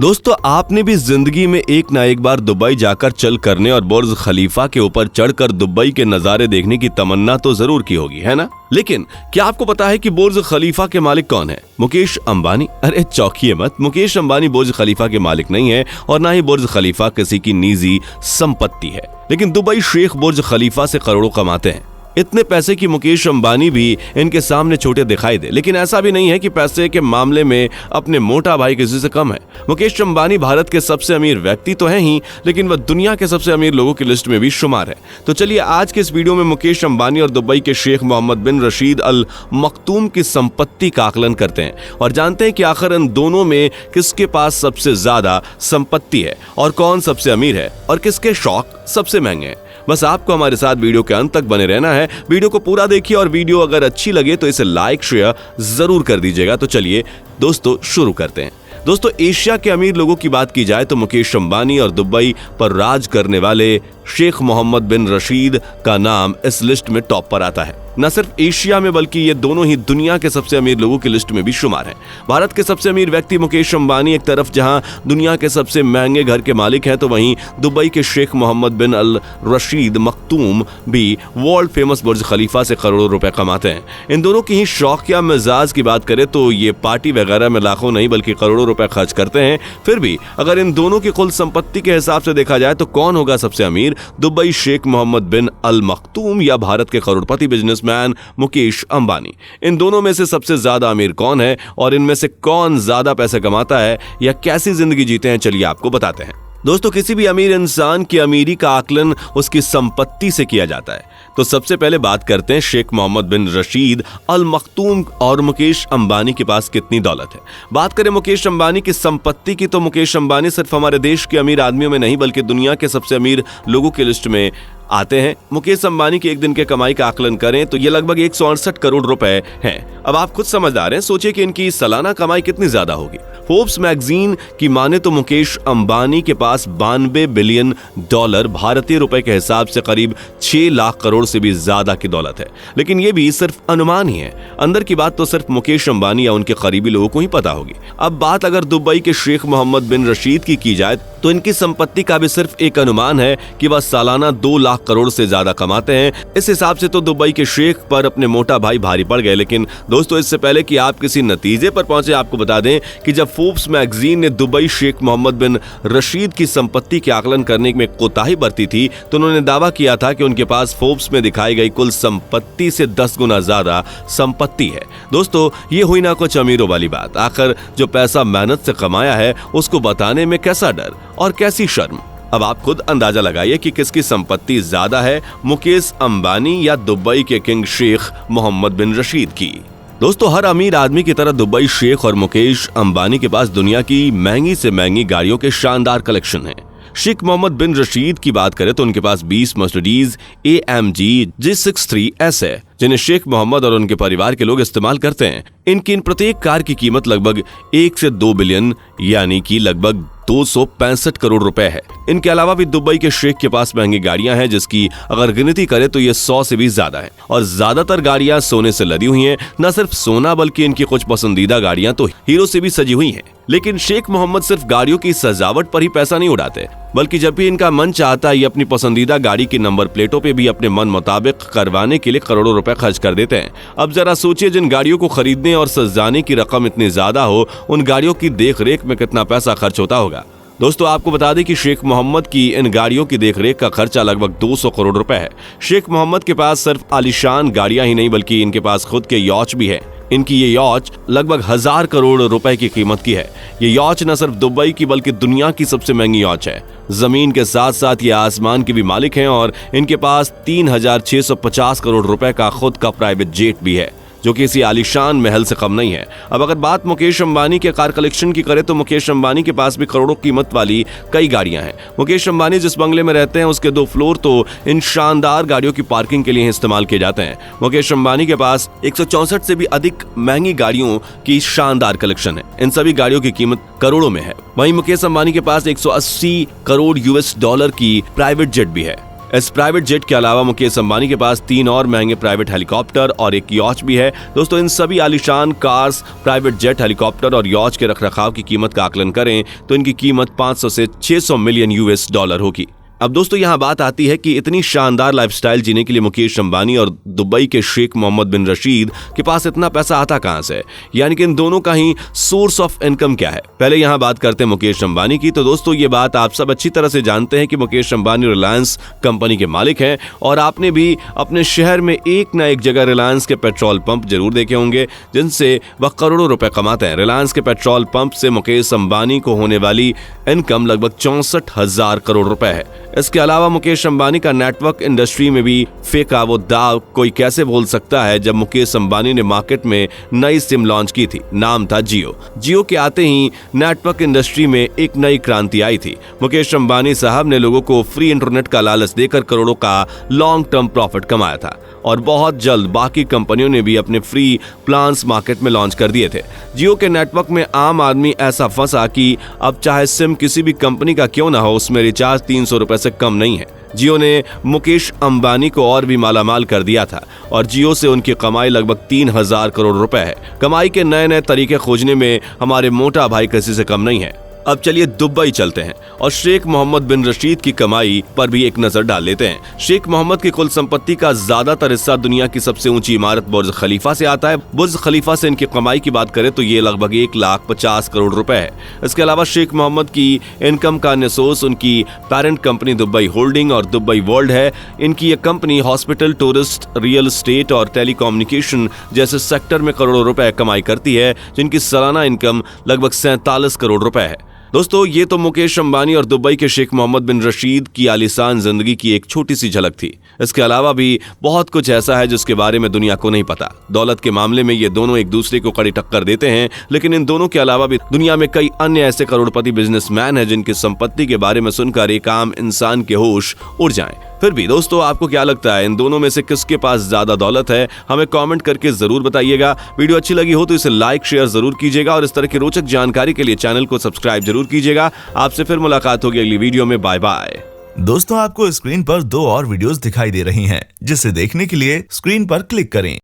दोस्तों, आपने भी जिंदगी में एक ना एक बार दुबई जाकर चल करने और बुर्ज खलीफा के ऊपर चढ़कर दुबई के नजारे देखने की तमन्ना तो जरूर की होगी, है ना? लेकिन क्या आपको पता है कि बुर्ज खलीफा के मालिक कौन है? मुकेश अंबानी। अरे चौंकिए मत, मुकेश अंबानी बुर्ज खलीफा के मालिक नहीं है और ना ही बुर्ज खलीफा किसी की निजी संपत्ति है। लेकिन दुबई शेख बुर्ज खलीफा से करोड़ों कमाते हैं। इतने पैसे की मुकेश अंबानी भी इनके सामने छोटे दिखाई दे, लेकिन ऐसा भी नहीं है कि पैसे के मामले में अपने मोटा भाई किसी से कम है। मुकेश अंबानी भारत के सबसे अमीर व्यक्ति तो हैं ही, लेकिन वह दुनिया के सबसे अमीर लोगों की लिस्ट में भी शुमार है। तो चलिए आज के इस वीडियो में मुकेश अंबानी और दुबई के शेख मोहम्मद बिन रशीद अल मखतूम की संपत्ति का आकलन करते हैं और जानते हैं कि आखिर इन दोनों में किसके पास सबसे ज्यादा संपत्ति है और कौन सबसे अमीर है और किसके शौक सबसे महंगे हैं। बस आपको हमारे साथ वीडियो के अंत तक बने रहना है। वीडियो को पूरा देखिए और वीडियो अगर अच्छी लगे तो इसे लाइक शेयर जरूर कर दीजिएगा। तो चलिए दोस्तों शुरू करते हैं। दोस्तों, एशिया के अमीर लोगों की बात की जाए तो मुकेश अंबानी और दुबई पर राज करने वाले शेख मोहम्मद बिन रशीद का नाम इस लिस्ट में टॉप पर आता है। न सिर्फ एशिया में बल्कि ये दोनों ही दुनिया के सबसे अमीर लोगों की लिस्ट में भी शुमार हैं। भारत के सबसे अमीर व्यक्ति मुकेश अंबानी एक तरफ जहां दुनिया के सबसे महंगे घर के मालिक हैं, तो वहीं दुबई के शेख मोहम्मद बिन अल रशीद मखतूम भी वर्ल्ड फेमस बुर्ज खलीफा से करोड़ों रुपए कमाते हैं। इन दोनों की ही शौक या मिजाज की बात करें तो ये पार्टी वगैरह में लाखों नहीं बल्कि करोड़ों रुपए खर्च करते हैं। फिर भी अगर इन दोनों की कुल संपत्ति के हिसाब से देखा जाए तो कौन होगा सबसे अमीर? दुबई शेख मोहम्मद बिन अल मखतूम या भारत के करोड़पति बिजनेसमैन मुकेश अंबानी? इन दोनों में से सबसे ज्यादा अमीर कौन है और इनमें से कौन ज्यादा पैसे कमाता है या कैसी जिंदगी जीते हैं, चलिए आपको बताते हैं। दोस्तों, किसी भी अमीर इंसान की अमीरी का आकलन उसकी संपत्ति से किया जाता है। तो सबसे पहले बात करते हैं शेख मोहम्मद बिन रशीद अल मखतूम और मुकेश अंबानी के पास कितनी दौलत है। बात करें मुकेश अंबानी की संपत्ति की तो मुकेश अंबानी सिर्फ हमारे देश के अमीर आदमियों में नहीं बल्कि दुनिया के सबसे अमीर लोगों की लिस्ट में आते हैं। मुकेश अंबानी की एक दिन के कमाई का आकलन करें तो ये लगभग 168 करोड़ रुपए हैं। अब आप खुद समझदार हैं, सोचिए कि इनकी सालाना कमाई कितनी ज्यादा होगी। फोर्ब्स मैगजीन की माने तो मुकेश अंबानी के पास 92 बिलियन डॉलर भारतीय रुपए के हिसाब से करीब 6 लाख करोड़ से भी ज्यादा की दौलत है। लेकिन ये भी सिर्फ अनुमान ही है। अंदर की बात तो सिर्फ मुकेश अंबानी या उनके करीबी लोगों को ही पता होगी। अब बात अगर दुबई के शेख मोहम्मद बिन रशीद की जाए तो इनकी संपत्ति का भी सिर्फ एक अनुमान है कि वह सालाना 2 लाख करोड़ से ज्यादा कमाते हैं। इस हिसाब से तो दुबई के शेख पर अपने मोटा भाई भारी पड़ गए। लेकिन दोस्तों, इससे पहले कि आप किसी नतीजे पर पहुंचे, आपको बता दें कि जब फोर्ब्स मैगजीन ने दुबई शेख मोहम्मद बिन रशीद की संपत्ति के आकलन करने में कोताही बरती थी तो उन्होंने दावा किया था कि उनके पास फोर्ब्स में दिखाई गई कुल संपत्ति से 10 गुना ज्यादा संपत्ति है। दोस्तों, ये हुई ना कुछ अमीरों वाली बात। आखिर जो पैसा मेहनत से कमाया है उसको बताने में कैसा डर और कैसी शर्म। अब आप खुद अंदाजा लगाइए कि किसकी संपत्ति ज्यादा है, मुकेश अंबानी या दुबई के किंग शेख मोहम्मद बिन रशीद की। दोस्तों, हर अमीर आदमी की तरह दुबई शेख और मुकेश अंबानी के पास दुनिया की महंगी से महंगी गाड़ियों के शानदार कलेक्शन है। शेख मोहम्मद बिन रशीद की बात करें तो उनके पास 20 मर्सिडीज AMG G63S है, जिन्हें शेख मोहम्मद और उनके परिवार के लोग इस्तेमाल करते हैं। इनकी इन प्रत्येक कार की कीमत लगभग 1 से 2 बिलियन यानी कि लगभग 265 करोड़ रुपए है। इनके अलावा भी दुबई के शेख के पास महंगी गाड़ियां हैं जिसकी अगर गिनती करें तो ये 100 से भी ज्यादा है और ज्यादातर गाड़ियां सोने से लदी हुई हैं। न सिर्फ सोना बल्कि इनकी कुछ पसंदीदा गाड़ियां तो हीरो से भी सजी हुई हैं। लेकिन शेख मोहम्मद सिर्फ गाड़ियों की सजावट पर ही पैसा नहीं उड़ाते बल्कि जब भी इनका मन चाहता है ये अपनी पसंदीदा गाड़ी की नंबर प्लेटों पे भी अपने मन मुताबिक करवाने के लिए करोड़ों रुपए खर्च कर देते हैं। अब जरा सोचिए, जिन गाड़ियों को खरीदने और सजाने की रकम इतनी ज्यादा हो, उन गाड़ियों की देख रेख में कितना पैसा खर्च होता होगा। दोस्तों, आपको बता दें कि शेख मोहम्मद की इन गाड़ियों की देखरेख का खर्चा लगभग 200 करोड़ रुपए है। शेख मोहम्मद के पास सिर्फ आलीशान गाड़ियां ही नहीं बल्कि इनके पास खुद के यॉच भी है। इनकी ये यॉच लगभग 1000 करोड़ रुपए की कीमत की है। ये यॉच न सिर्फ दुबई की बल्कि दुनिया की सबसे महंगी यॉच है। जमीन के साथ साथ ये आसमान के भी मालिक हैं और इनके पास 3650 करोड़ रुपए का खुद का प्राइवेट जेट भी है, जो किसी आलीशान महल से कम नहीं है। अब अगर बात मुकेश अंबानी के कार कलेक्शन की करें तो मुकेश अंबानी के पास भी करोड़ों कीमत वाली कई गाड़ियां हैं। मुकेश अंबानी जिस बंगले में रहते हैं उसके 2 फ्लोर तो इन शानदार गाड़ियों की पार्किंग के लिए इस्तेमाल किए जाते हैं। मुकेश अंबानी के पास 164 से भी अधिक महंगी गाड़ियों की शानदार कलेक्शन है। इन सभी गाड़ियों की कीमत करोड़ों में है। वहीं मुकेश अंबानी के पास 180 करोड़ US डॉलर की प्राइवेट जेट भी है। इस प्राइवेट जेट के अलावा मुकेश अंबानी के पास 3 और महंगे प्राइवेट हेलीकॉप्टर और एक यॉच भी है। दोस्तों इन सभी आलीशान कार्स, प्राइवेट जेट, हेलीकॉप्टर और यॉच के रखरखाव की कीमत का आकलन करें तो इनकी कीमत 500 से 600 मिलियन US डॉलर होगी। अब दोस्तों यहाँ बात आती है कि इतनी शानदार लाइफस्टाइल जीने के लिए मुकेश अंबानी और दुबई के शेख मोहम्मद बिन रशीद के पास इतना पैसा आता कहां से, यानी कि इन दोनों का ही सोर्स ऑफ इनकम क्या है। पहले यहाँ बात करते हैं मुकेश अंबानी की। तो दोस्तों ये बात आप सब अच्छी तरह से जानते हैं कि मुकेश अंबानी रिलायंस कंपनी के मालिक हैं और आपने भी अपने शहर में एक न एक जगह रिलायंस के पेट्रोल पंप जरूर देखे होंगे जिनसे वह करोड़ों रुपए कमाते हैं। रिलायंस के पेट्रोल पंप से मुकेश अंबानी को होने वाली इनकम लगभग 64,000 करोड़ रुपए है। इसके अलावा मुकेश अंबानी का नेटवर्क इंडस्ट्री में भी फेंका वो दाव कोई कैसे बोल सकता है जब मुकेश अंबानी ने मार्केट में नई सिम लॉन्च की थी, नाम था जियो। जियो के आते ही नेटवर्क इंडस्ट्री में एक नई क्रांति आई थी। मुकेश अंबानी साहब ने लोगों को फ्री इंटरनेट का लालच देकर करोड़ों का लॉन्ग टर्म प्रॉफिट कमाया था और बहुत जल्द बाकी कंपनियों ने भी अपने फ्री प्लान्स मार्केट में लॉन्च कर दिए थे। जियो के नेटवर्क में आम आदमी ऐसा फंसा कि अब चाहे सिम किसी भी कंपनी का क्यों ना हो, उसमें रिचार्ज 300 रुपए से कम नहीं है। जियो ने मुकेश अंबानी को और भी मालामाल कर दिया था और जियो से उनकी कमाई लगभग 3,000 करोड़ रुपए है। कमाई के नए नए तरीके खोजने में हमारे मोटा भाई किसी से कम नहीं है। अब चलिए दुबई चलते हैं और शेख मोहम्मद बिन रशीद की कमाई पर भी एक नजर डाल लेते हैं। शेख मोहम्मद की कुल संपत्ति का ज्यादातर हिस्सा दुनिया की सबसे ऊंची इमारत बुर्ज खलीफा से आता है। बुर्ज खलीफा से इनकी कमाई की बात करें तो ये लगभग 1,50,000 करोड़ रुपए है। इसके अलावा शेख मोहम्मद की इनकम का सोर्स उनकी पेरेंट कंपनी दुबई होल्डिंग और दुबई वर्ल्ड है। इनकी ये company hospital, tourist, real estate और टेलीकम्युनिकेशन जैसे सेक्टर में करोड़ों रुपए कमाई करती है, जिनकी सालाना इनकम लगभग 47 करोड़ रुपए है। दोस्तों ये तो मुकेश अंबानी और दुबई के शेख मोहम्मद बिन रशीद की आलीशान जिंदगी की एक छोटी सी झलक थी। इसके अलावा भी बहुत कुछ ऐसा है जिसके बारे में दुनिया को नहीं पता। दौलत के मामले में ये दोनों एक दूसरे को कड़ी टक्कर देते हैं, लेकिन इन दोनों के अलावा भी दुनिया में कई अन्य ऐसे करोड़पति बिजनेसमैन हैं जिनकी संपत्ति के बारे में सुनकर एक आम इंसान के होश उड़ जाएं। फिर भी दोस्तों आपको क्या लगता है, इन दोनों में से किसके पास ज्यादा दौलत है? हमें कमेंट करके जरूर बताइएगा। वीडियो अच्छी लगी हो तो इसे लाइक, शेयर जरूर कीजिएगा और इस तरह की रोचक जानकारी के लिए चैनल को सब्सक्राइब जरूर कीजिएगा। आपसे फिर मुलाकात होगी अगली वीडियो में। Bye bye. दोस्तों आपको स्क्रीन पर 2 और वीडियोस दिखाई दे रही हैं, जिसे देखने के लिए स्क्रीन पर क्लिक करें।